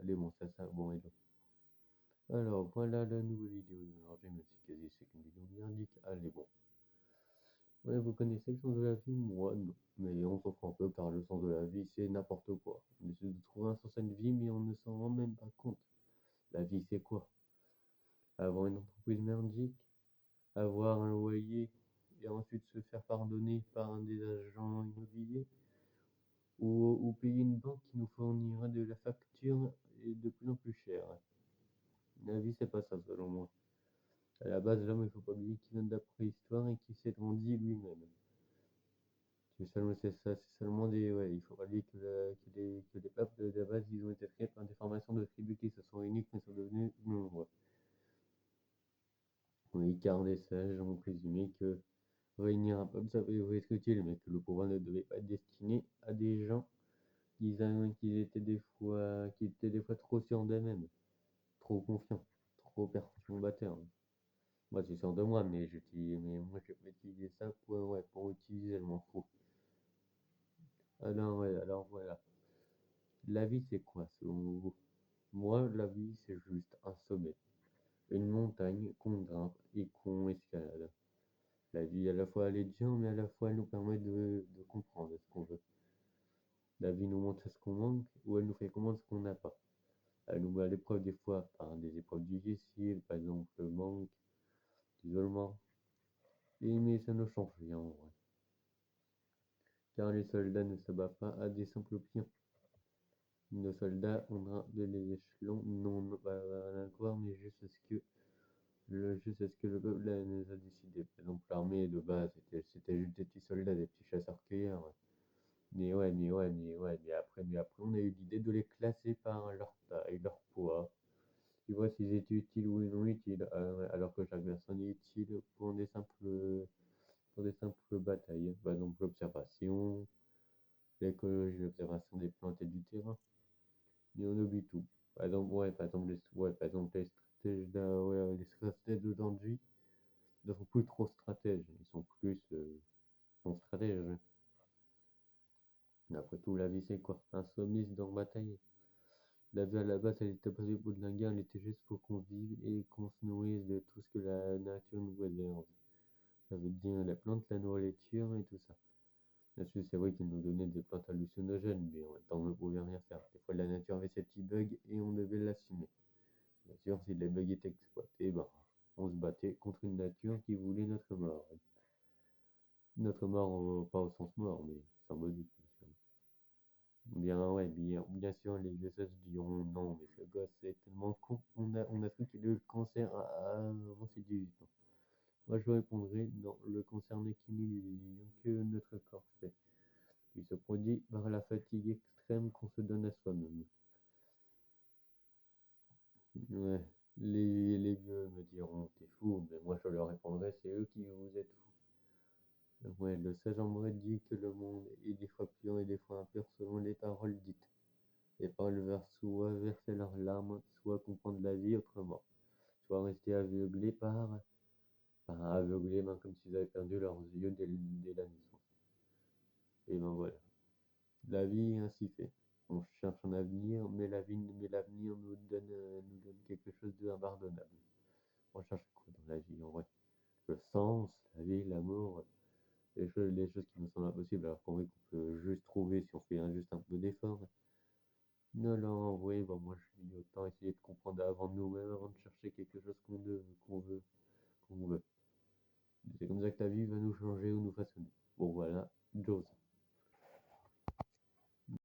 Allez, bon, bon, hello. Alors, voilà la nouvelle vidéo d'aujourd'hui, même si quasi c'est qu'une vidéo merdique. Allez, bon. Ouais, vous connaissez le sens de la vie? Moi, non. Mais on s'en fout un peu car le sens de la vie, c'est n'importe quoi. On essaie de trouver un sens à une vie, mais on ne s'en rend même pas compte. La vie, c'est quoi? Avoir une entreprise merdique, avoir un loyer et ensuite se faire pardonner par un des agents immobiliers, ou payer une banque qui nous fournira de la facture et de plus en plus cher. La vie, c'est pas ça, selon moi. À la base, l'homme, il faut pas oublier qu'il vient de la préhistoire et qu'il s'est grandi lui-même. C'est ça, c'est seulement des. Ouais, il faut pas oublier que les peuples de la base, ils ont été créés par des formations de tribus qui se sont uniques mais sont devenus nombreux. Oui, car des sages ont présumé que réunir un peuple, ça pouvait être utile, mais que le pouvoir ne devait pas être destiné à des gens qui étaient des fois trop sûrs d'eux-mêmes, trop confiants, trop perturbateurs. Moi, c'est sûr de moi, mais moi, je peux utiliser ça ouais, pour utiliser, je m'en fous. Alors, ouais, alors voilà. La vie, c'est quoi selon vous? Moi, la vie, c'est juste un sommet, une montagne qu'on grimpe et qu'on escalade. La vie, à la fois, elle est dure, mais à la fois, elle nous permet de comprendre ce qu'on veut. La vie nous montre ce qu'on manque ou elle nous fait comprendre ce qu'on n'a pas. Elle nous met à l'épreuve des fois par des épreuves difficiles, par exemple le manque, l'isolement. Mais ça ne change rien en vrai. Car les soldats ne se battent pas à des simples pions. Nos soldats ont grimpé les échelons, non pas à la gloire, mais juste à ce que le peuple les a décidé. Par exemple, l'armée de base, c'était juste des petits soldats, des petits chasseurs-cueilleurs. Ouais. Mais après, on a eu l'idée de les classer par leur taille, leur poids. Tu vois s'ils étaient utiles ou non utiles, alors que chaque personne est utile pour des simples batailles. Par exemple, l'observation, l'écologie, l'observation des plantes et du terrain. Mais on oublie tout. Par exemple, les stratèges les stratèges d'aujourd'hui ne sont plus trop stratèges, ils sont plus non stratèges. Mais après tout, la vie c'est quoi? Insoumise dans bataille. La vie à la base, elle était pas faite pour de la guerre, elle était juste pour qu'on vive et qu'on se nourrisse de tout ce que la nature nous réserve. Ça veut dire la plante, la nourriture et tout ça. Bien sûr, c'est vrai qu'ils nous donnaient des plantes hallucinogènes, mais en même temps, on ne pouvait rien faire. Des fois, la nature avait ses petits bugs et on devait l'assumer. Bien sûr, si les bugs étaient exploités, ben, on se battait contre une nature qui voulait notre mort. Notre mort, pas au sens mort, mais symbolique, bien sûr. Bien sûr, les vieux sages diront non, mais ce gosse est tellement con, on a cru qu'il a eu le cancer avant ses 18 ans. Moi, je répondrai non, le cancer n'est qu'une illusion que notre corps fait. Il se produit par la fatigue extrême qu'on se donne à soi-même. Ouais, les vieux me diront t'es fou, mais moi je leur répondrai c'est eux qui vous êtes fous. Ouais, le sage Ambroise dit que le monde est des fois pur et des fois impur selon les paroles dites. Les paroles veulent soit verser leurs larmes, soit comprendre la vie autrement, soit rester aveuglés aveuglés ben, comme s'ils avaient perdu leurs yeux dès la naissance. Et ben voilà. La vie est ainsi fait. On cherche un avenir, mais l'avenir nous donne quelque chose d'impardonnable. On cherche quoi dans la vie en vrai? Le sens, la vie, l'amour, les choses qui nous semblent impossibles, alors qu'en vrai qu'on peut juste trouver si on fait juste un peu d'effort. Non, non, en vrai, bah, moi je dis autant essayer de comprendre avant nous-mêmes, avant de chercher quelque chose qu'on veut. C'est comme ça que la vie va nous changer ou nous façonner. Bon,